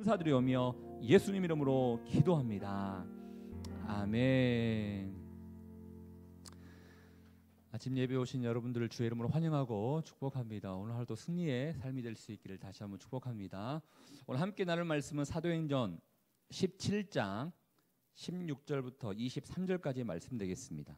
감사드리오며 예수님 이름으로 기도합니다. 아멘. 아침 예배 오신 여러분들을 주의 이름으로 환영하고 축복합니다. 오늘 하루도 승리의 삶이 될 수 있기를 다시 한번 축복합니다. 오늘 함께 나눌 말씀은 사도행전 17장 16절부터 23절까지의 말씀 되겠습니다.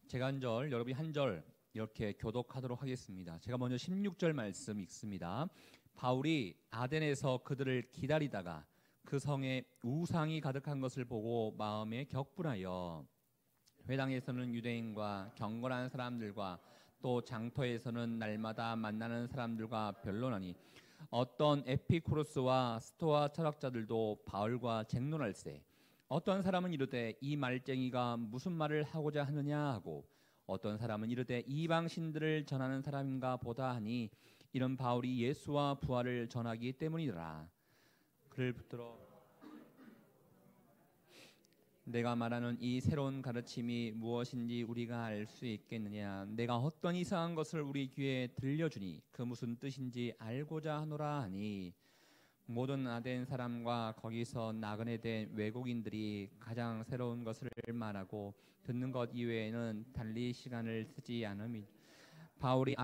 제가 한 절, 여러분이 한 절 이렇게 교독하도록 하겠습니다. 제가 먼저 16절 말씀 읽습니다. 바울이 아덴에서 그들을 기다리다가 그 성에 우상이 가득한 것을 보고 마음에 격분하여 회당에서는 유대인과 경건한 사람들과 또 장터에서는 날마다 만나는 사람들과 변론하니 어떤 에피쿠로스와 스토아 철학자들도 바울과 쟁론할세. 어떤 사람은 이르되 이 말쟁이가 무슨 말을 하고자 하느냐 하고 어떤 사람은 이르되 이방 신들을 전하는 사람인가 보다 하니 이런 바울이 예수와 부활을 전하기 때문이더라. 그를 붙들어 내가 말하는 이 새로운 가르침이 무엇인지 우리가 알 수 있겠느냐. 내가 어떤 이상한 것을 우리 귀에 들려주니 그 무슨 뜻인지 알고자 하노라 하니 모든 아덴 사람과 거기서 나그네 된 외국인들이 가장 새로운 것을 말하고 듣는 것 이외에는 달리 시간을 쓰지 않음이 바울이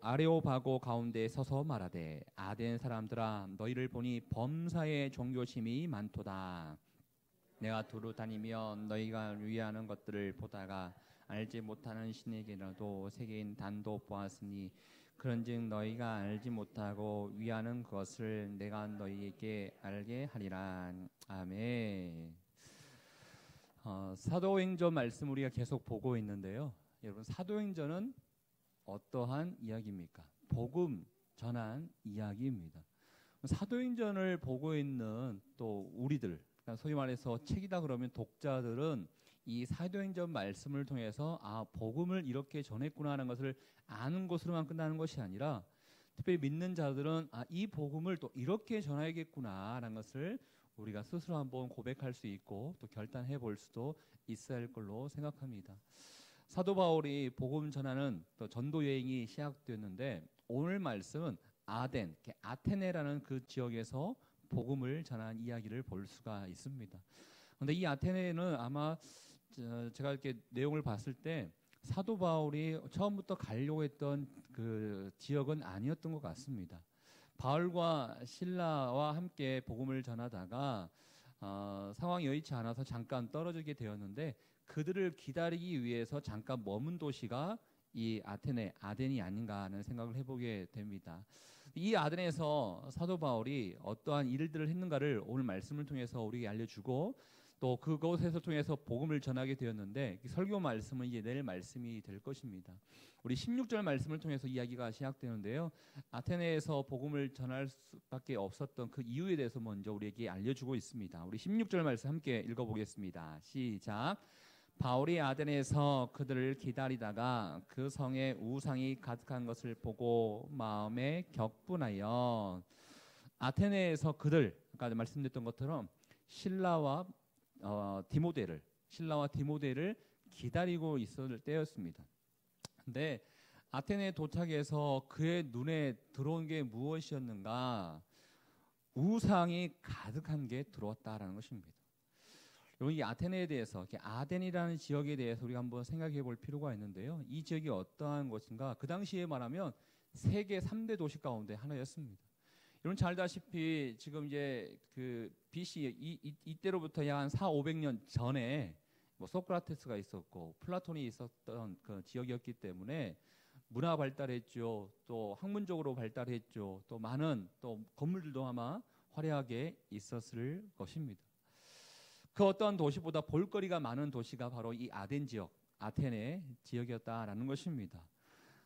아레오바고 가운데 서서 말하되 아덴 사람들아 너희를 보니 범사에 종교심이 많도다. 내가 두루 다니며 너희가 위하는 것들을 보다가 알지 못하는 신에게라도 세계인 단도 보았으니 그런즉 너희가 알지 못하고 위하는 것을 내가 너희에게 알게 하리라. 아멘. 사도행전 말씀 우리가 계속 보고 있는데요. 여러분 사도행전은 어떠한 이야기입니까? 복음 전한 이야기입니다. 사도행전을 보고 있는 또 우리들, 그러니까 소위 말해서 책이다 그러면 독자들은 이 사도행전 말씀을 통해서 복음을 이렇게 전했구나 하는 것을 아는 것으로만 끝나는 것이 아니라 특별히 믿는 자들은 이 복음을 또 이렇게 전해야겠구나 하는 것을 우리가 스스로 한번 고백할 수 있고 또 결단해 볼 수도 있어야 할 걸로 생각합니다. 사도 바울이 복음 전하는 또 전도 여행이 시작되었는데 오늘 말씀은 아테네라는 그 지역에서 복음을 전한 이야기를 볼 수가 있습니다. 그런데 이 아테네는 아마 제가 이렇게 내용을 봤을 때 사도 바울이 처음부터 가려고 했던 그 지역은 아니었던 것 같습니다. 바울과 실라와 함께 복음을 전하다가 상황이 여의치 않아서 잠깐 떨어지게 되었는데 그들을 기다리기 위해서 잠깐 머문 도시가 이 아덴이 아닌가 하는 생각을 해보게 됩니다. 이 아덴에서 사도 바울이 어떠한 일들을 했는가를 오늘 말씀을 통해서 우리에게 알려주고 또 그곳에서 통해서 복음을 전하게 되었는데 설교 말씀은 이제 내일 말씀이 될 것입니다. 우리 16절 말씀을 통해서 이야기가 시작되는데요. 아테네에서 복음을 전할 수밖에 없었던 그 이유에 대해서 먼저 우리에게 알려주고 있습니다. 우리 16절 말씀 함께 읽어보겠습니다. 시작. 바울이 아덴에서 그들을 기다리다가 그 성에 우상이 가득한 것을 보고 마음에 격분하여 아테네에서 그들 아까 말씀드렸던 것처럼 신라와 디모데를 기다리고 있었을 때였습니다. 근데 아테네에 도착해서 그의 눈에 들어온 게 무엇이었는가? 우상이 가득한 게 들어왔다라는 것입니다. 여러분 이 아테네에 대해서 아덴이라는 지역에 대해서 우리가 한번 생각해 볼 필요가 있는데요. 이 지역이 어떠한 것인가? 그 당시에 말하면 세계 3대 도시 가운데 하나였습니다. 여러분 잘 아시다시피 지금 이제 그 BC 이때로부터 약 한 400~500년 전에 뭐 소크라테스가 있었고 플라톤이 있었던 그 지역이었기 때문에 문화 발달했죠. 또 학문적으로 발달했죠. 또 많은 또 건물들도 아마 화려하게 있었을 것입니다. 그 어떤 도시보다 볼거리가 많은 도시가 바로 이 아덴 지역, 아테네 지역이었다라는 것입니다.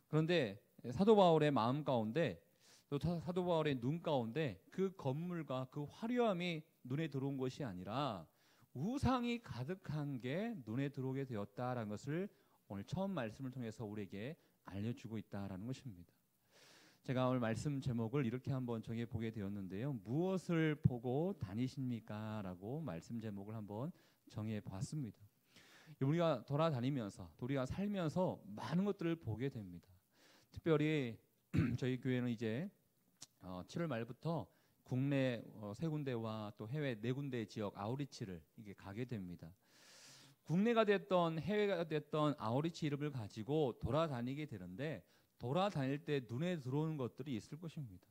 그런데 사도 바울의 마음 가운데 또 사도 바울의 눈 가운데 그 건물과 그 화려함이 눈에 들어온 것이 아니라 우상이 가득한 게 눈에 들어오게 되었다라는 것을 오늘 처음 말씀을 통해서 우리에게 알려주고 있다라는 것입니다. 제가 오늘 말씀 제목을 이렇게 한번 정해보게 되었는데요. 무엇을 보고 다니십니까? 라고 말씀 제목을 한번 정해봤습니다. 우리가 돌아다니면서 우리가 살면서 많은 것들을 보게 됩니다. 특별히 저희 교회는 이제 7월 말부터 국내 3군데와 또 해외 4군데 지역 아우리치를 이게 가게 됩니다. 국내가 됐던 해외가 됐던 아우리치 이름을 가지고 돌아다니게 되는데 돌아다닐 때 눈에 들어오는 것들이 있을 것입니다.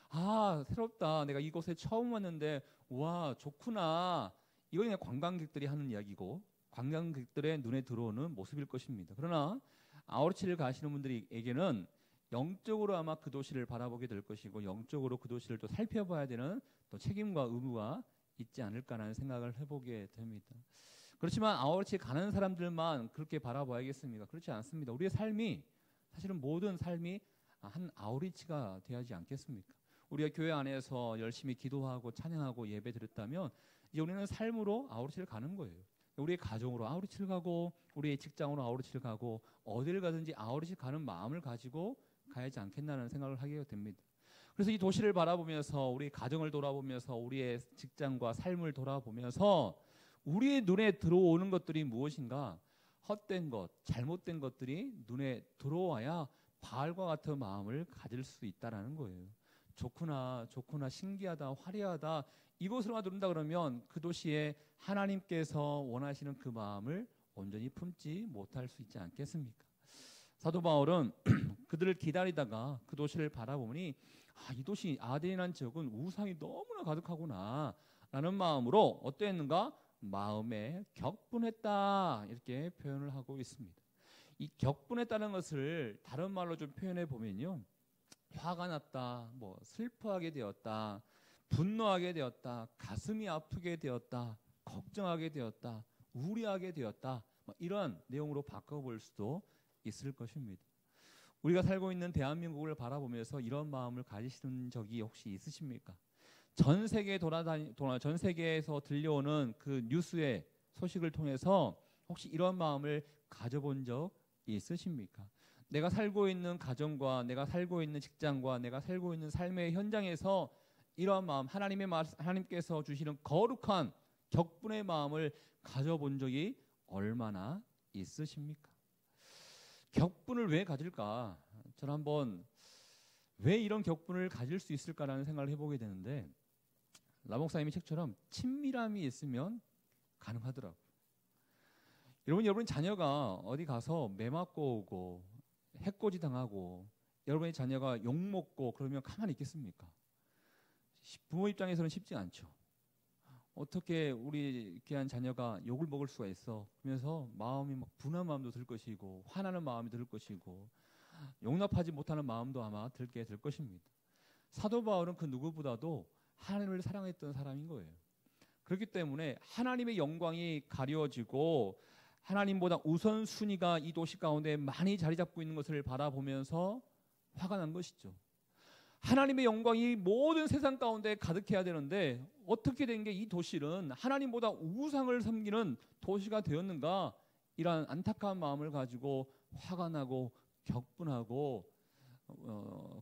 아, 새롭다. 내가 이곳에 처음 왔는데 와, 좋구나. 이거 그냥 관광객들이 하는 이야기고 관광객들의 눈에 들어오는 모습일 것입니다. 그러나 아우리치를 가시는 분들에게는 영적으로 아마 그 도시를 바라보게 될 것이고 영적으로 그 도시를 또 살펴봐야 되는 또 책임과 의무가 있지 않을까라는 생각을 해보게 됩니다. 그렇지만 아우리치에 가는 사람들만 그렇게 바라봐야겠습니까? 그렇지 않습니다. 우리의 삶이 사실은 모든 삶이 한 아우리치가 되어야지 않겠습니까? 우리가 교회 안에서 열심히 기도하고 찬양하고 예배 드렸다면 이제 우리는 삶으로 아우리치를 가는 거예요. 우리의 가정으로 아우리치를 가고 우리의 직장으로 아우리치를 가고 어디를 가든지 아우리치 가는 마음을 가지고 가야지 않겠나는 생각을 하게 됩니다. 그래서 이 도시를 바라보면서 우리 가정을 돌아보면서 우리의 직장과 삶을 돌아보면서 우리의 눈에 들어오는 것들이 무엇인가? 헛된 것, 잘못된 것들이 눈에 들어와야 바알과 같은 마음을 가질 수 있다라는 거예요. 좋구나, 좋구나, 신기하다, 화려하다. 이곳으로 와든다 그러면 그 도시에 하나님께서 원하시는 그 마음을 온전히 품지 못할 수 있지 않겠습니까? 사도 바울은 그들을 기다리다가 그 도시를 바라보니 이 도시 아덴이라는 지역은 우상이 너무나 가득하구나 라는 마음으로 어떠했는가? 마음에 격분했다 이렇게 표현을 하고 있습니다. 이 격분했다는 것을 다른 말로 좀 표현해 보면요, 화가 났다, 뭐 슬퍼하게 되었다, 분노하게 되었다, 가슴이 아프게 되었다, 걱정하게 되었다, 우려하게 되었다, 이런 내용으로 바꿔볼 수도 있을 것입니다. 우리가 살고 있는 대한민국을 바라보면서 이런 마음을 가지시는 적이 혹시 있으십니까? 전 세계에서 들려오는 그 뉴스의 소식을 통해서 혹시 이런 마음을 가져본 적 있으십니까? 내가 살고 있는 가정과 내가 살고 있는 직장과 내가 살고 있는 삶의 현장에서 이러한 마음, 하나님께서 주시는 거룩한 격분의 마음을 가져본 적이 얼마나 있으십니까? 격분을 왜 가질까? 저는 한번 왜 이런 격분을 가질 수 있을까라는 생각을 해보게 되는데, 라목사님의 책처럼 친밀함이 있으면 가능하더라고요. 여러분 자녀가 어디 가서 매 맞고 오고 해코지 당하고 여러분의 자녀가 욕먹고 그러면 가만히 있겠습니까? 부모 입장에서는 쉽지 않죠. 어떻게 우리 귀한 자녀가 욕을 먹을 수가 있어? 그러면서 마음이 막 분한 마음도 들 것이고 화나는 마음이 들 것이고 용납하지 못하는 마음도 아마 들게 될 것입니다. 사도 바울은 그 누구보다도 하나님을 사랑했던 사람인 거예요. 그렇기 때문에 하나님의 영광이 가려지고 하나님보다 우선순위가 이 도시 가운데 많이 자리 잡고 있는 것을 바라보면서 화가 난 것이죠. 하나님의 영광이 모든 세상 가운데 가득해야 되는데 어떻게 된 게 이 도시는 하나님보다 우상을 섬기는 도시가 되었는가? 이러한 안타까운 마음을 가지고 화가 나고 격분하고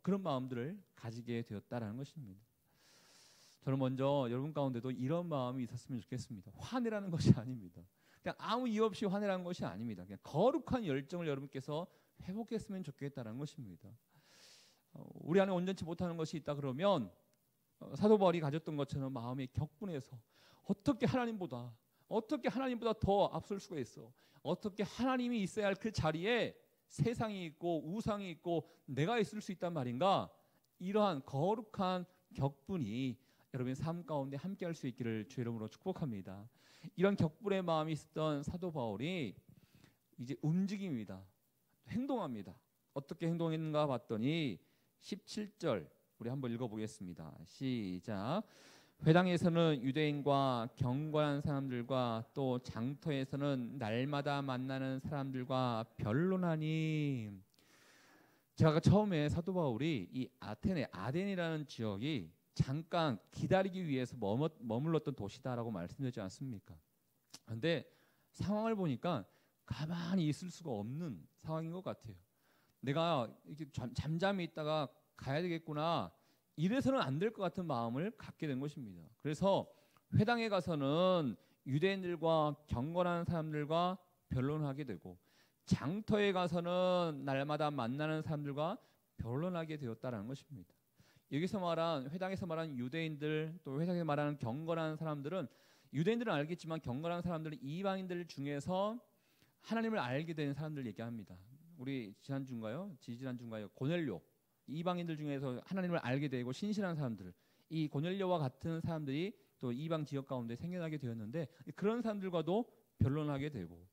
그런 마음들을 가지게 되었다라는 것입니다. 저는 먼저 여러분 가운데도 이런 마음이 있었으면 좋겠습니다. 화내라는 것이 아닙니다. 그냥 아무 이유 없이 화내라는 것이 아닙니다. 그냥 거룩한 열정을 여러분께서 회복했으면 좋겠다는 것입니다. 우리 안에 온전치 못하는 것이 있다 그러면 사도 바울이 가졌던 것처럼 마음이 격분해서 어떻게 하나님보다 더 앞설 수가 있어? 어떻게 하나님이 있어야 할 그 자리에 세상이 있고 우상이 있고 내가 있을 수 있단 말인가? 이러한 거룩한 격분이 여러분의 삶 가운데 함께할 수 있기를 주의 이름으로 축복합니다. 이런 격분의 마음이 있었던 사도 바울이 이제 움직입니다. 행동합니다. 어떻게 행동했는가 봤더니 17절 우리 한번 읽어보겠습니다. 시작. 회당에서는 유대인과 경건한 사람들과 또 장터에서는 날마다 만나는 사람들과 변론하니. 제가 아까 처음에 사도 바울이 이 아덴이라는 지역이 잠깐 기다리기 위해서 머물렀던 도시다라고 말씀드렸지 않습니까? 그런데 상황을 보니까 가만히 있을 수가 없는 상황인 것 같아요. 내가 이렇게 잠잠히 있다가 가야 되겠구나, 이래서는 안 될 것 같은 마음을 갖게 된 것입니다. 그래서 회당에 가서는 유대인들과 경건한 사람들과 변론하게 되고 장터에 가서는 날마다 만나는 사람들과 변론하게 되었다라는 것입니다. 여기서 말한 회당에서 말한 유대인들 또 회당에서 말하는 경건한 사람들은 유대인들은 알겠지만 경건한 사람들은 이방인들 중에서 하나님을 알게 된 사람들 얘기합니다. 우리 지지난주인가요? 고넬료 이방인들 중에서 하나님을 알게 되고 신실한 사람들 이 고넬료와 같은 사람들이 또 이방 지역 가운데 생겨나게 되었는데 그런 사람들과도 변론하게 되고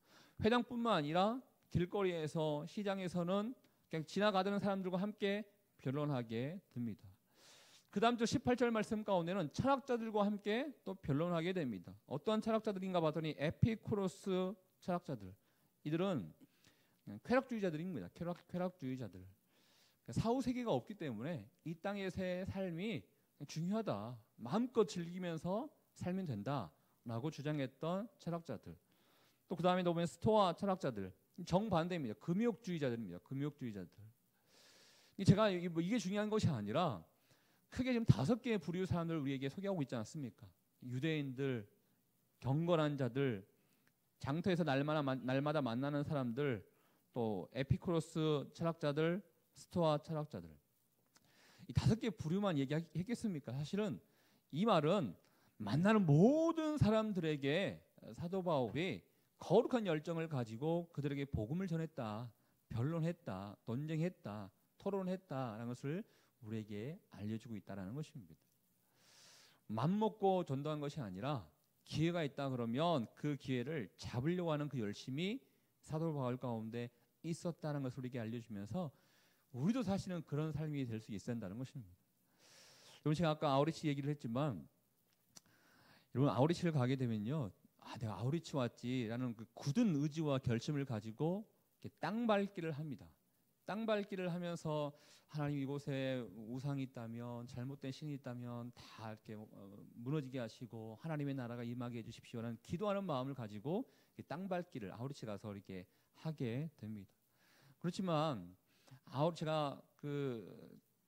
회당뿐만 아니라 길거리에서 시장에서는 그냥 지나가던 사람들과 함께 변론하게 됩니다. 그 다음 주 18절 말씀 가운데는 철학자들과 함께 또 변론하게 됩니다. 어떠한 철학자들인가 봤더니 에피쿠로스 철학자들. 이들은 쾌락주의자들입니다. 쾌락주의자들. 사후세계가 없기 때문에 이 땅에서의 삶이 중요하다. 마음껏 즐기면서 살면 된다라고 주장했던 철학자들. 또 그 다음에 보면 스토아 철학자들. 정반대입니다. 금욕주의자들입니다. 금욕주의자들. 제가 이게 중요한 것이 아니라 크게 지금 5개의 부류 사람들을 우리에게 소개하고 있지 않습니까? 유대인들, 경건한 자들, 장터에서 날마다 만나는 사람들, 또 에피쿠로스 철학자들, 스토아 철학자들. 이 5개의 부류만 얘기했겠습니까? 사실은 이 말은 만나는 모든 사람들에게 사도 바울이 거룩한 열정을 가지고 그들에게 복음을 전했다, 변론했다, 논쟁했다, 토론했다라는 것을 우리에게 알려주고 있다는 것입니다. 맘먹고 전도한 것이 아니라 기회가 있다 그러면 그 기회를 잡으려고 하는 그 열심이 사도 바울 가운데 있었다는 것을 우리에게 알려주면서 우리도 사실은 그런 삶이 될 수 있어야 한다는 것입니다. 여러분 제가 아까 아우리치 얘기를 했지만 여러분 아우리치를 가게 되면요. 내가 아우리치 왔지라는 그 굳은 의지와 결심을 가지고 땅 밟기를 합니다. 땅 밟기를 하면서 하나님 이곳에 우상이 있다면 잘못된 신이 있다면 다 이렇게 무너지게 하시고 하나님의 나라가 임하게 해주십시오라는 기도하는 마음을 가지고 땅 밟기를 아우리치 가서 이렇게 하게 됩니다. 그렇지만 제가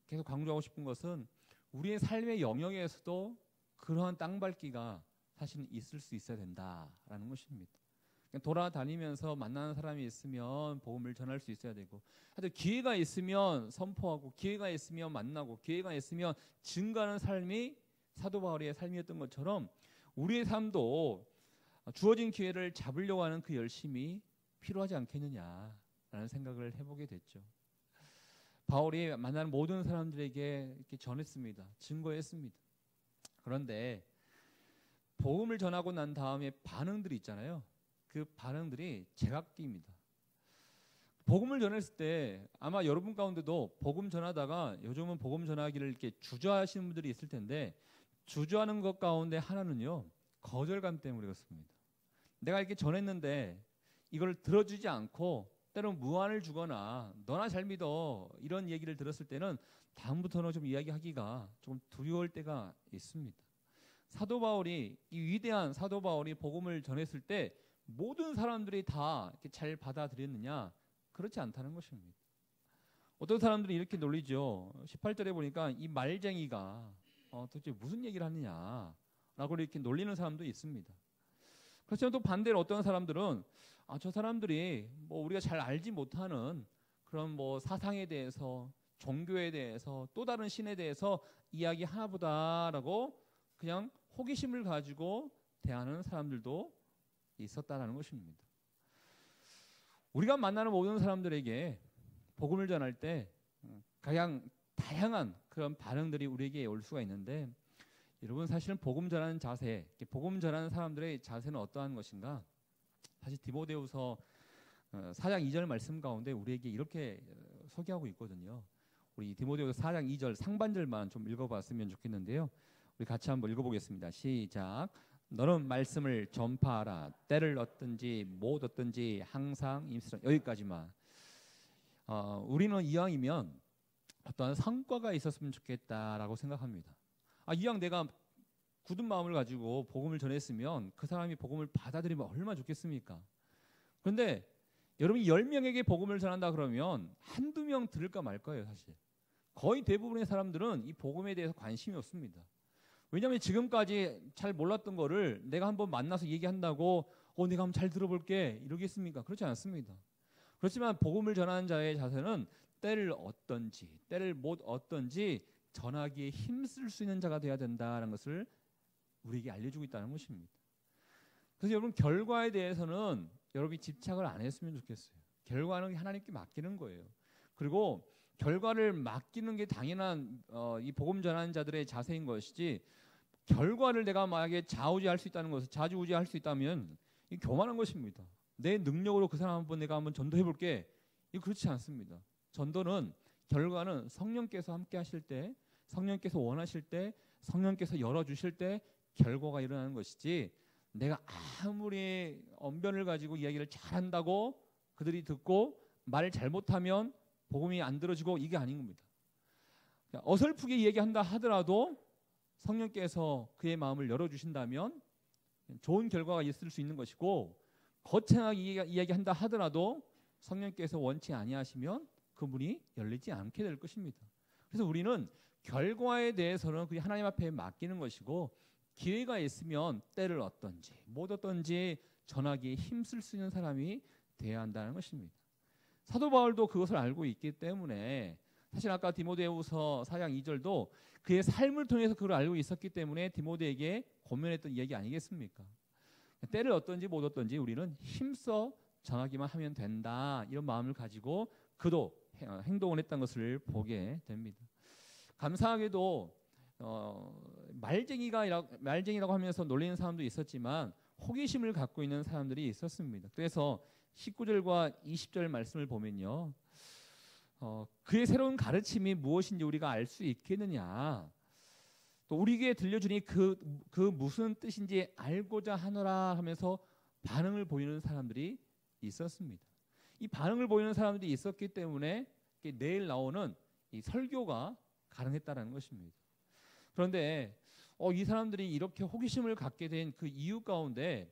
계속 강조하고 싶은 것은 우리의 삶의 영역에서도 그러한 땅 밟기가 사실은 있을 수 있어야 된다라는 것입니다. 돌아다니면서 만나는 사람이 있으면 복음을 전할 수 있어야 되고 하여튼 기회가 있으면 선포하고 기회가 있으면 만나고 기회가 있으면 증거하는 삶이 사도 바울의 삶이었던 것처럼 우리의 삶도 주어진 기회를 잡으려고 하는 그 열심이 필요하지 않겠느냐라는 생각을 해보게 됐죠. 바울이 만나는 모든 사람들에게 이렇게 전했습니다. 증거했습니다. 그런데 복음을 전하고 난 다음에 반응들이 있잖아요. 그 반응들이 제각기입니다. 복음을 전했을 때 아마 여러분 가운데도 복음 전하다가 요즘은 복음 전하기를 이렇게 주저하시는 분들이 있을 텐데 주저하는 것 가운데 하나는요. 거절감 때문에 그렇습니다. 내가 이렇게 전했는데 이걸 들어주지 않고 때로는 무안을 주거나 너나 잘 믿어 이런 얘기를 들었을 때는 다음부터는 좀 이야기하기가 좀 두려울 때가 있습니다. 사도 바울이 이 위대한 사도 바울이 복음을 전했을 때 모든 사람들이 다 이렇게 잘 받아들였느냐? 그렇지 않다는 것입니다. 어떤 사람들이 이렇게 놀리죠. 18절에 보니까 이 말쟁이가 도대체 무슨 얘기를 하느냐라고 이렇게 놀리는 사람도 있습니다. 그렇지만 또 반대로 어떤 사람들은 저 사람들이 뭐 우리가 잘 알지 못하는 그런 뭐 사상에 대해서 종교에 대해서 또 다른 신에 대해서 이야기하나 보다라고 그냥 호기심을 가지고 대하는 사람들도 있었다라는 것입니다. 우리가 만나는 모든 사람들에게 복음을 전할 때 가장 다양한 그런 반응들이 우리에게 올 수가 있는데 여러분 사실은 복음 전하는 자세, 복음 전하는 사람들의 자세는 어떠한 것인가? 사실 디모데후서 4장 2절 말씀 가운데 우리에게 이렇게 소개하고 있거든요. 우리 디모데후서 4장 2절 상반절만 좀 읽어봤으면 좋겠는데요. 우리 같이 한번 읽어보겠습니다. 시작. 너는 말씀을 전파하라. 때를 얻든지 못 얻든지 항상 임시라. 여기까지만. 우리는 이왕이면 어떠한 성과가 있었으면 좋겠다라고 생각합니다. 이왕 내가 굳은 마음을 가지고 복음을 전했으면 그 사람이 복음을 받아들이면 얼마나 좋겠습니까? 그런데 여러분이 10명에게 복음을 전한다 그러면 한두 명 들을까 말 거예요. 사실 거의 대부분의 사람들은 이 복음에 대해서 관심이 없습니다. 왜냐하면 지금까지 잘 몰랐던 거를 내가 한번 만나서 얘기한다고 내가 한번 잘 들어볼게 이러겠습니까? 그렇지 않습니다. 그렇지만 복음을 전하는 자의 자세는 때를 얻든지 때를 못 얻든지 전하기에 힘쓸 수 있는 자가 되어야 된다는 것을 우리에게 알려주고 있다는 것입니다. 그래서 여러분 결과에 대해서는 여러분이 집착을 안 했으면 좋겠어요. 결과는 하나님께 맡기는 거예요. 그리고 결과를 맡기는 게 당연한 이 복음 전하는 자들의 자세인 것이지, 결과를 내가 만약에 좌우지할 수 있다는 것을 좌지우지할 수 있다면 이 교만한 것입니다. 내 능력으로 그 사람 내가 한번 전도해 볼게, 이 그렇지 않습니다. 전도는 결과는 성령께서 함께 하실 때, 성령께서 원하실 때, 성령께서 열어주실 때 결과가 일어나는 것이지, 내가 아무리 언변을 가지고 이야기를 잘한다고 그들이 듣고 말을 잘못하면 복음이 안 들어지고, 이게 아닌 겁니다. 어설프게 이야기한다 하더라도 성령께서 그의 마음을 열어주신다면 좋은 결과가 있을 수 있는 것이고, 거창하게 이야기한다 하더라도 성령께서 원치 아니하시면 그분이 열리지 않게 될 것입니다. 그래서 우리는 결과에 대해서는 그게 하나님 앞에 맡기는 것이고, 기회가 있으면 때를 얻든지 못 얻든지 전하기에 힘쓸 수 있는 사람이 되어야 한다는 것입니다. 사도 바울도 그것을 알고 있기 때문에, 사실 아까 디모데후서 4장 2절도 그의 삶을 통해서 그걸 알고 있었기 때문에 디모데에게 권면했던 얘기 아니겠습니까? 때를 얻든지 못 얻든지 우리는 힘써 전하기만 하면 된다, 이런 마음을 가지고 그도 행동을 했던 것을 보게 됩니다. 감사하게도 말쟁이라고 하면서 놀리는 사람도 있었지만 호기심을 갖고 있는 사람들이 있었습니다. 그래서 19절과 20절 말씀을 보면요, 그의 새로운 가르침이 무엇인지 우리가 알 수 있겠느냐, 또 우리에게 들려주니 그 무슨 뜻인지 알고자 하노라 하면서 반응을 보이는 사람들이 있었습니다. 이 반응을 보이는 사람들이 있었기 때문에 내일 나오는 이 설교가 가능했다는 것입니다. 그런데 이 사람들이 이렇게 호기심을 갖게 된 그 이유 가운데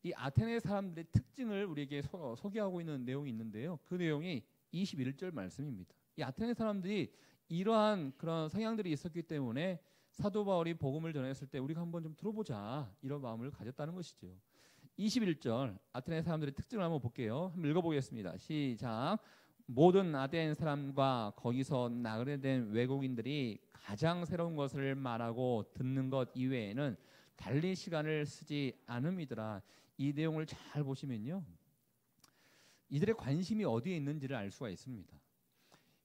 이 아테네 사람들의 특징을 우리에게 소개하고 있는 내용이 있는데요. 그 내용이 21절 말씀입니다. 이 아테네 사람들이 이러한 그런 성향들이 있었기 때문에 사도 바울이 복음을 전했을 때 우리가 한번 좀 들어보자, 이런 마음을 가졌다는 것이죠. 21절 아테네 사람들의 특징을 한번 볼게요. 한번 읽어보겠습니다. 시작. 모든 아테네 사람과 거기서 나그네된 외국인들이 가장 새로운 것을 말하고 듣는 것 이외에는 달리 시간을 쓰지 않음이더라. 이 내용을 잘 보시면요, 이들의 관심이 어디에 있는지를 알 수가 있습니다.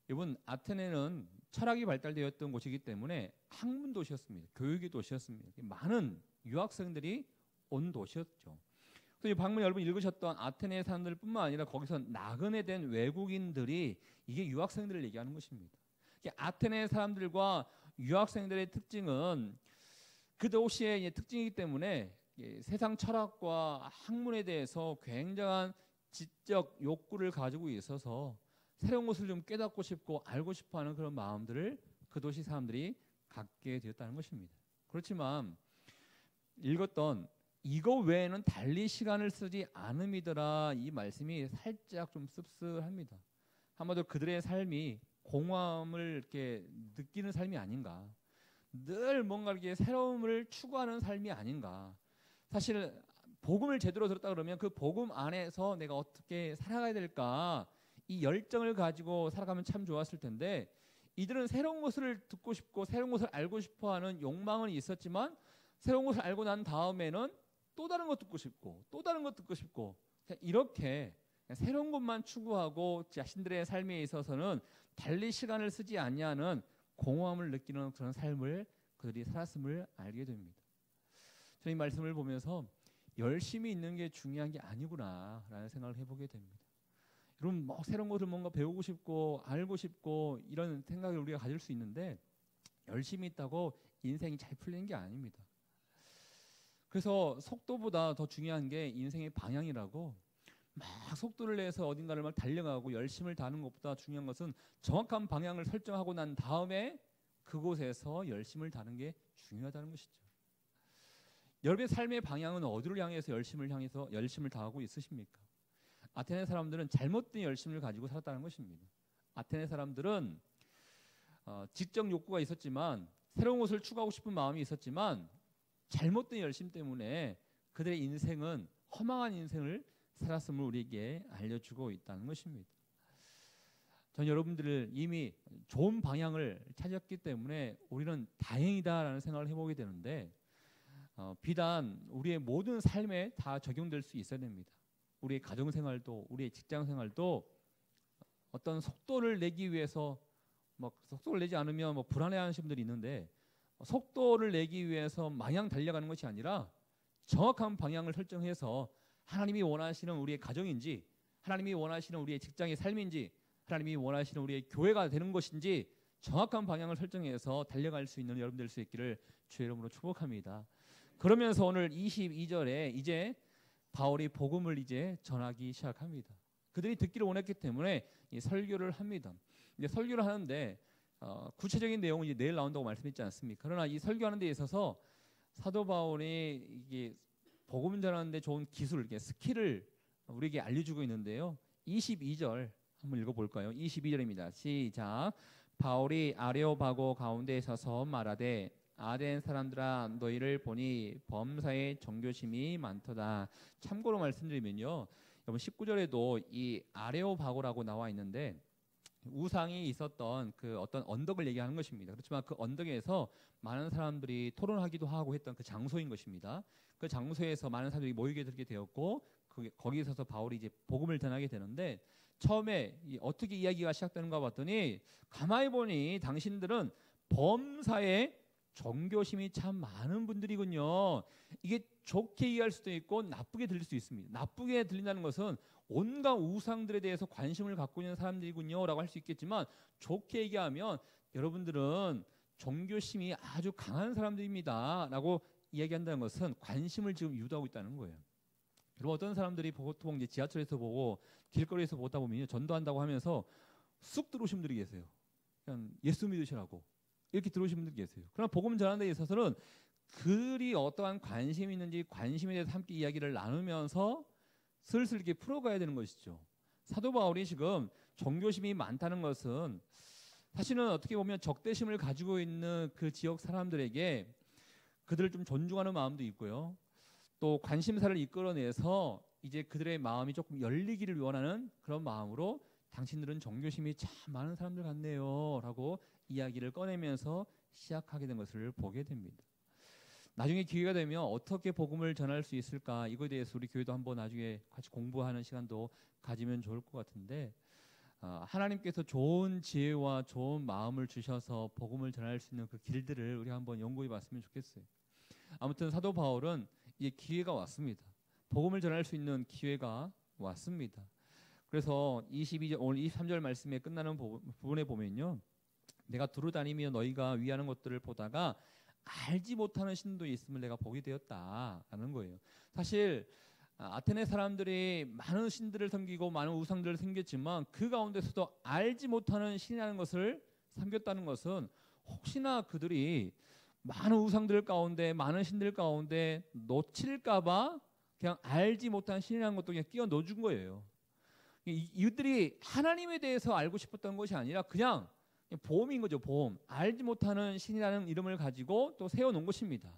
여러분, 아테네는 철학이 발달되었던 곳이기 때문에 학문 도시였습니다. 교육의 도시였습니다. 많은 유학생들이 온 도시였죠. 그래서 방금 여러분 읽으셨던 아테네 사람들뿐만 아니라 거기서 나그네된 외국인들이, 이게 유학생들을 얘기하는 것입니다. 아테네 사람들과 유학생들의 특징은 그 도시의 특징이기 때문에 세상 철학과 학문에 대해서 굉장한 지적 욕구를 가지고 있어서 새로운 것을 좀 깨닫고 싶고 알고 싶어하는 그런 마음들을 그 도시 사람들이 갖게 되었다는 것입니다. 그렇지만 읽었던 이거 외에는 달리 시간을 쓰지 않음이더라, 이 말씀이 살짝 좀 씁쓸합니다. 한마디로 그들의 삶이 공허함을 이렇게 느끼는 삶이 아닌가, 늘 뭔가 이렇게 새로움을 추구하는 삶이 아닌가. 사실 복음을 제대로 들었다 그러면 그 복음 안에서 내가 어떻게 살아가야 될까, 이 열정을 가지고 살아가면 참 좋았을 텐데, 이들은 새로운 것을 듣고 싶고 새로운 것을 알고 싶어하는 욕망은 있었지만 새로운 것을 알고 난 다음에는 또 다른 것 듣고 싶고 또 다른 것 듣고 싶고, 이렇게 새로운 것만 추구하고 자신들의 삶에 있어서는 달리 시간을 쓰지 아니하는 공허함을 느끼는 그런 삶을 그들이 살았음을 알게 됩니다. 저는 이 말씀을 보면서 열심히 있는 게 중요한 게 아니구나 라는 생각을 해보게 됩니다. 여러분, 새로운 것을 뭔가 배우고 싶고 알고 싶고 이런 생각을 우리가 가질 수 있는데, 열심히 있다고 인생이 잘 풀리는 게 아닙니다. 그래서 속도보다 더 중요한 게 인생의 방향이라고, 막 속도를 내서 어딘가를 막 달려가고 열심을 다하는 것보다 중요한 것은 정확한 방향을 설정하고 난 다음에 그곳에서 열심을 다하는 게 중요하다는 것이죠. 여러분의 삶의 방향은 어디를 향해서 열심을 다하고 있으십니까? 아테네 사람들은 잘못된 열심을 가지고 살았다는 것입니다. 아테네 사람들은 지적 욕구가 있었지만, 새로운 것을 추구하고 싶은 마음이 있었지만, 잘못된 열심 때문에 그들의 인생은 허망한 인생을 살았음을 우리에게 알려주고 있다는 것입니다. 전 여러분들을 이미 좋은 방향을 찾았기 때문에 우리는 다행이다라는 생각을 해보게 되는데 비단 우리의 모든 삶에 다 적용될 수 있어야 됩니다. 우리의 가정생활도 우리의 직장생활도 어떤 속도를 내기 위해서 속도를 내지 않으면 불안해하는 분들이 있는데 속도를 내기 위해서 마냥 달려가는 것이 아니라 정확한 방향을 설정해서 하나님이 원하시는 우리의 가정인지 하나님이 원하시는 우리의 직장의 삶인지 하나님이 원하시는 우리의 교회가 되는 것인지 정확한 방향을 설정해서 달려갈 수 있는 여러분 될 수 있기를 주의 이름으로 축복합니다. 그러면서 오늘 22절에 이제 바울이 복음을 이제 전하기 시작합니다. 그들이 듣기를 원했기 때문에 이 설교를 합니다. 이제 설교를 하는데 구체적인 내용은 이제 내일 나온다고 말씀했지 않습니까? 그러나 이 설교하는 데 있어서 사도 바울이 이게 복음 전하는데 좋은 기술, 스킬을 우리에게 알려주고 있는데요. 22절 한번 읽어볼까요? 22절입니다. 시작. 바울이 아레오바고 가운데 서서 말하되 아덴 사람들아 너희를 보니 범사에 정교심이 많도다. 참고로 말씀드리면요, 여러분 19절에도 이 아레오바고라고 나와 있는데 우상이 있었던 그 어떤 언덕을 얘기하는 것입니다. 그렇지만 그 언덕에서 많은 사람들이 토론하기도 하고 했던 그 장소인 것입니다. 그 장소에서 많은 사람들이 모이게 되게 되었고 거기에 서서 바울이 이제 복음을 전하게 되는데 처음에 어떻게 이야기가 시작되는가 봤더니 가만히 보니 당신들은 범사에 정교심이 참 많은 분들이군요. 이게 좋게 이해할 수도 있고 나쁘게 들릴 수도 있습니다. 나쁘게 들린다는 것은 온갖 우상들에 대해서 관심을 갖고 있는 사람들이군요 라고 할 수 있겠지만 좋게 얘기하면 여러분들은 정교심이 아주 강한 사람들입니다 라고 이야기한다는 것은 관심을 지금 유도하고 있다는 거예요. 여러분 어떤 사람들이 보통 이제 지하철에서 보고 길거리에서 보다 보면 전도한다고 하면서 쑥 들어오신 분들이 계세요. 그냥 예수 믿으시라고 이렇게 들어오신 분들이 계세요. 그러나 복음 전하는 데 있어서는 그들이 어떠한 관심이 있는지 관심에 대해서 함께 이야기를 나누면서 슬슬 이렇게 풀어가야 되는 것이죠. 사도 바울이 지금 정교심이 많다는 것은 사실은 어떻게 보면 적대심을 가지고 있는 그 지역 사람들에게 그들을 좀 존중하는 마음도 있고요. 또 관심사를 이끌어내서 이제 그들의 마음이 조금 열리기를 원하는 그런 마음으로 당신들은 정교심이 참 많은 사람들 같네요 라고 이야기를 꺼내면서 시작하게 된 것을 보게 됩니다. 나중에 기회가 되면 어떻게 복음을 전할 수 있을까 이거에 대해서 우리 교회도 한번 나중에 같이 공부하는 시간도 가지면 좋을 것 같은데 하나님께서 좋은 지혜와 좋은 마음을 주셔서 복음을 전할 수 있는 그 길들을 우리 한번 연구해 봤으면 좋겠어요. 아무튼 사도 바울은 이제 기회가 왔습니다. 복음을 전할 수 있는 기회가 왔습니다. 그래서 22절 오늘 23절 말씀에 끝나는 부분에 보면요. 내가 두루 다니며 너희가 위하는 것들을 보다가 알지 못하는 신도 있음을 내가 보게 되었다라는 거예요. 사실 아테네 사람들이 많은 신들을 섬기고 많은 우상들을 섬겼지만 그 가운데서도 알지 못하는 신이라는 것을 섬겼다는 것은 혹시나 그들이 많은 우상들 가운데 많은 신들 가운데 놓칠까봐 그냥 알지 못한 신이라는 것도 그냥 끼워 넣어준 거예요. 이들이 하나님에 대해서 알고 싶었던 것이 아니라 그냥 보험인 거죠. 보험. 알지 못하는 신이라는 이름을 가지고 또 세워놓은 것입니다.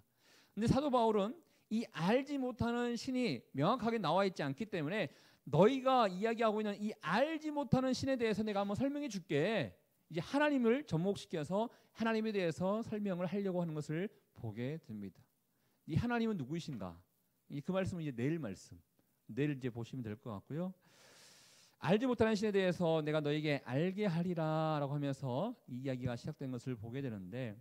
근데 사도 바울은 이 알지 못하는 신이 명확하게 나와 있지 않기 때문에 너희가 이야기하고 있는 이 알지 못하는 신에 대해서 내가 한번 설명해 줄게. 이제 하나님을 접목시켜서 하나님에 대해서 설명을 하려고 하는 것을 보게 됩니다. 이 하나님은 누구이신가? 그 말씀은 이제 내일 말씀. 내일 이제 보시면 될 것 같고요. 알지 못하는 신에 대해서 내가 너에게 알게 하리라라고 하면서 이 이야기가 시작된 것을 보게 되는데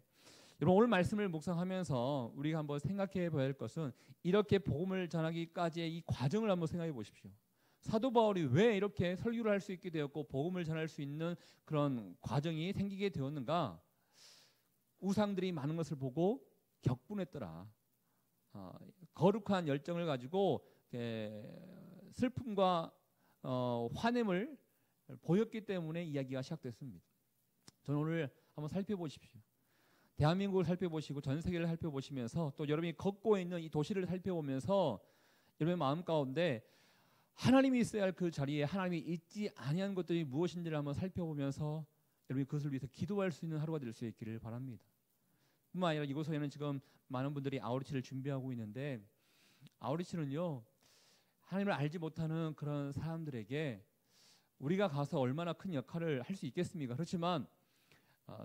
여러분 오늘 말씀을 묵상하면서 우리가 한번 생각해 봐야 할 것은 이렇게 복음을 전하기까지의 이 과정을 한번 생각해 보십시오. 사도 바울이 왜 이렇게 설교를 할 수 있게 되었고 복음을 전할 수 있는 그런 과정이 생기게 되었는가? 우상들이 많은 것을 보고 격분했더라. 거룩한 열정을 가지고 슬픔과 환эм을 보였기 때문에 이야기가 시작됐습니다. 저는 오늘 한번 살펴보십시오. 대한민국을 살펴보시고 전 세계를 살펴보시면서 또 여러분이 걷고 있는 이 도시를 살펴보면서 여러분의 마음 가운데 하나님이 있어야 할 그 자리에 하나님이 있지 아니한 것들이 무엇인지를 한번 살펴보면서 여러분이 그것을 위해서 기도할 수 있는 하루가 될 수 있기를 바랍니다. 뿐만 아니라 이곳에는 지금 많은 분들이 아우리치를 준비하고 있는데 아우리치는요 하나님을 알지 못하는 그런 사람들에게 우리가 가서 얼마나 큰 역할을 할 수 있겠습니까? 그렇지만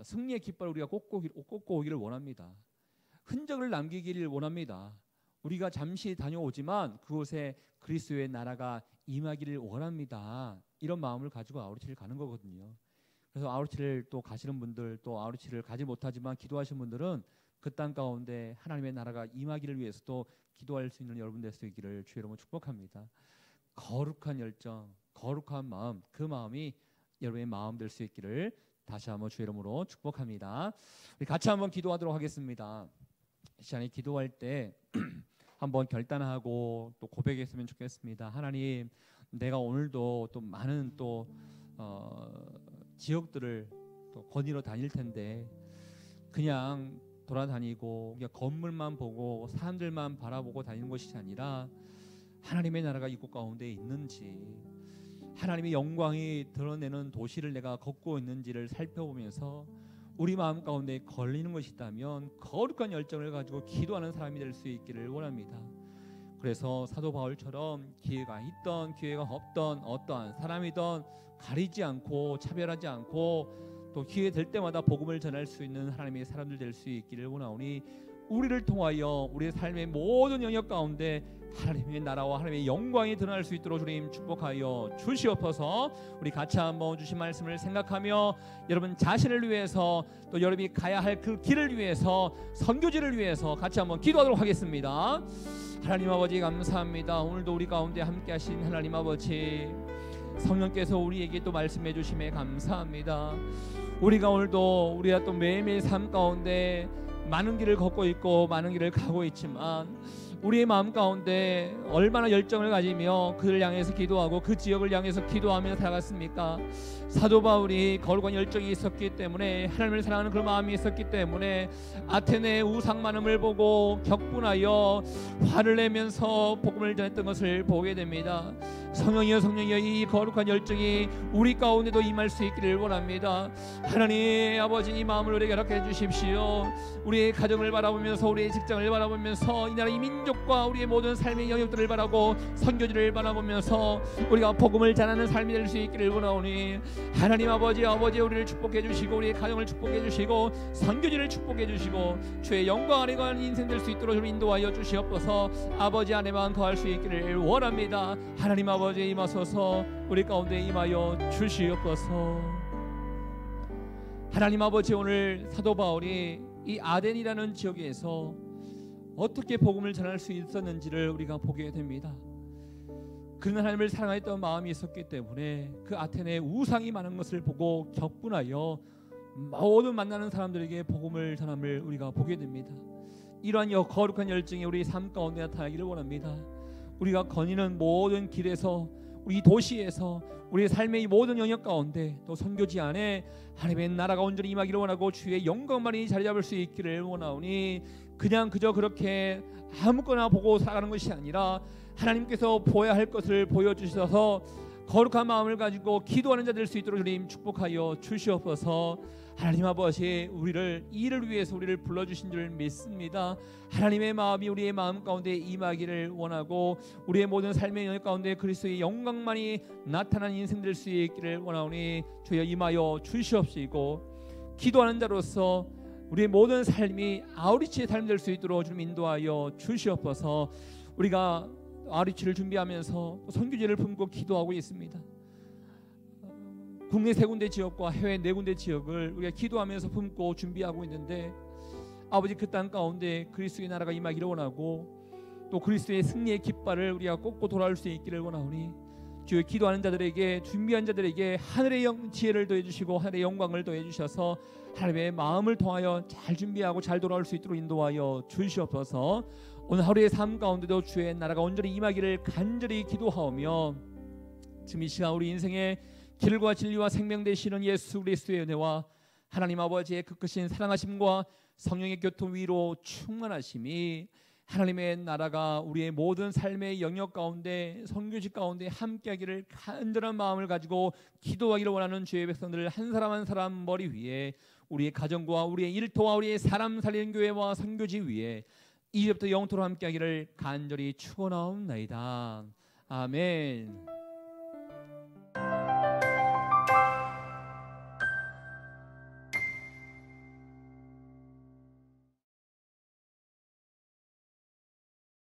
승리의 깃발을 우리가 꽂고 오기를 원합니다. 흔적을 남기기를 원합니다. 우리가 잠시 다녀오지만 그곳에 그리스도의 나라가 임하기를 원합니다. 이런 마음을 가지고 아우리치를 가는 거거든요. 그래서 아우리치를 또 가시는 분들, 또 아우리치를 가지 못하지만 기도하시는 분들은 그 땅 가운데 하나님의 나라가 임하기를 위해서도 기도할 수 있는 여러분 될 수 있기를 주의 이름으로 축복합니다. 거룩한 열정, 거룩한 마음, 그 마음이 여러분의 마음 될 수 있기를 다시 한번 주의 이름으로 축복합니다. 우리 같이 한번 기도하도록 하겠습니다. 이 시간에 기도할 때 한번 결단하고 또 고백했으면 좋겠습니다. 하나님, 내가 오늘도 또 많은 또 지역들을 또 거니러 다닐 텐데 그냥 돌아다니고 그냥 건물만 보고 사람들만 바라보고 다니는 것이 아니라 하나님의 나라가 이곳 가운데 있는지, 하나님의 영광이 드러내는 도시를 내가 걷고 있는지를 살펴보면서 우리 마음 가운데 걸리는 것이 있다면 거룩한 열정을 가지고 기도하는 사람이 될 수 있기를 원합니다. 그래서 사도 바울처럼 기회가 있던 기회가 없던 어떠한 사람이든 가리지 않고 차별하지 않고 또 기회 될 때마다 복음을 전할 수 있는 하나님의 사람들 될 수 있기를 원하오니 우리를 통하여 우리의 삶의 모든 영역 가운데 하나님의 나라와 하나님의 영광이 드러날 수 있도록 주님 축복하여 주시옵소서. 우리 같이 한번 주신 말씀을 생각하며 여러분 자신을 위해서 또 여러분이 가야 할 그 길을 위해서 선교지를 위해서 같이 한번 기도하도록 하겠습니다. 하나님 아버지 감사합니다. 오늘도 우리 가운데 함께 하신 하나님 아버지, 성령께서 우리에게 또 말씀해 주심에 감사합니다. 우리가 오늘도 우리가 또 매일매일 삶 가운데 많은 길을 걷고 있고 많은 길을 가고 있지만 우리의 마음 가운데 얼마나 열정을 가지며 그를 향해서 기도하고 그 지역을 향해서 기도하며 살아갔습니까? 사도 바울이 거룩한 열정이 있었기 때문에, 하나님을 사랑하는 그런 마음이 있었기 때문에 아테네의 우상 많음을 보고 격분하여 화를 내면서 복음을 전했던 것을 보게 됩니다. 성령이여 성령이여, 이 거룩한 열정이 우리 가운데도 임할 수 있기를 원합니다. 하나님 아버지, 이 마음을 우리에게 허락해 주십시오. 우리의 가정을 바라보면서 우리의 직장을 바라보면서 이 나라 이 민족과 우리의 모든 삶의 영역들을 바라고 선교지를 바라보면서 우리가 복음을 전하는 삶이 될 수 있기를 원하오니 하나님 아버지 우리를 축복해 주시고 우리의 가정을 축복해 주시고 선교지를 축복해 주시고 주의 영광 아래 거하는 인생 될 수 있도록 좀 인도하여 주시옵소서. 아버지 안에만 거할 수 있기를 원합니다. 하나님 아버지 임하소서. 우리 가운데 임하여 주시옵소서. 하나님 아버지, 오늘 사도 바울이 이 아덴이라는 지역에서 어떻게 복음을 전할 수 있었는지를 우리가 보게 됩니다. 그는 하나님을 사랑했던 마음이 있었기 때문에 그 아테네에 우상이 많은 것을 보고 격분하여 모든 만나는 사람들에게 복음을 전함을 우리가 보게 됩니다. 이러한 거룩한 열정이 우리 삶 가운데 나타나기를 원합니다. 우리가 거니는 모든 길에서, 우리 도시에서, 우리의 삶의 모든 영역 가운데 또 선교지 안에 하나님의 나라가 온전히 임하기를 원하고 주의 영광만이 자리 잡을 수 있기를 원하오니 그냥 그저 그렇게 아무거나 보고 살아가는 것이 아니라 하나님께서 보여야 할 것을 보여주셔서 거룩한 마음을 가지고 기도하는 자 될 수 있도록 주님 축복하여 주시옵소서. 하나님 아버지, 이를 위해서 우리를 불러주신 줄 믿습니다. 하나님의 마음이 우리의 마음 가운데 임하기를 원하고 우리의 모든 삶의 영역 가운데 그리스도의 영광만이 나타나는 인생 될 수 있기를 원하오니 주여 임하여 주시옵시고, 기도하는 자로서 우리의 모든 삶이 아우리치의 삶이 될 수 있도록 좀 인도하여 주시옵소서. 우리가 아우리치를 준비하면서 선교지를 품고 기도하고 있습니다. 국내 3군데 지역과 해외 4군데 지역을 우리가 기도하면서 품고 준비하고 있는데, 아버지 그 땅 가운데 그리스도의 나라가 임하기를 원하고 또 그리스도의 승리의 깃발을 우리가 꽂고 돌아올 수 있기를 원하오니 주여, 기도하는 자들에게, 준비한 자들에게 하늘의 지혜를 더해 주시고 하늘의 영광을 더해 주셔서 하나님의 마음을 통하여 잘 준비하고 잘 돌아올 수 있도록 인도하여 주시옵소서. 오늘 하루의 삶 가운데도 주의 나라가 온전히 임하기를 간절히 기도하오며, 지금 이 시간 우리 인생의 길과 진리와 생명 되시는 예수 그리스도의 은혜와 하나님 아버지의 그 크신 사랑하심과 성령의 교통 위로 충만하심이 하나님의 나라가 우리의 모든 삶의 영역 가운데, 선교지 가운데 함께하기를 간절한 마음을 가지고 기도하기를 원하는 주의 백성들 한 사람 한 사람 머리 위에, 우리의 가정과 우리의 일터와 우리의 사람 살리는 교회와 선교지 위에 이제부터 영토로 함께하기를 간절히 축원하옵나이다. 아멘.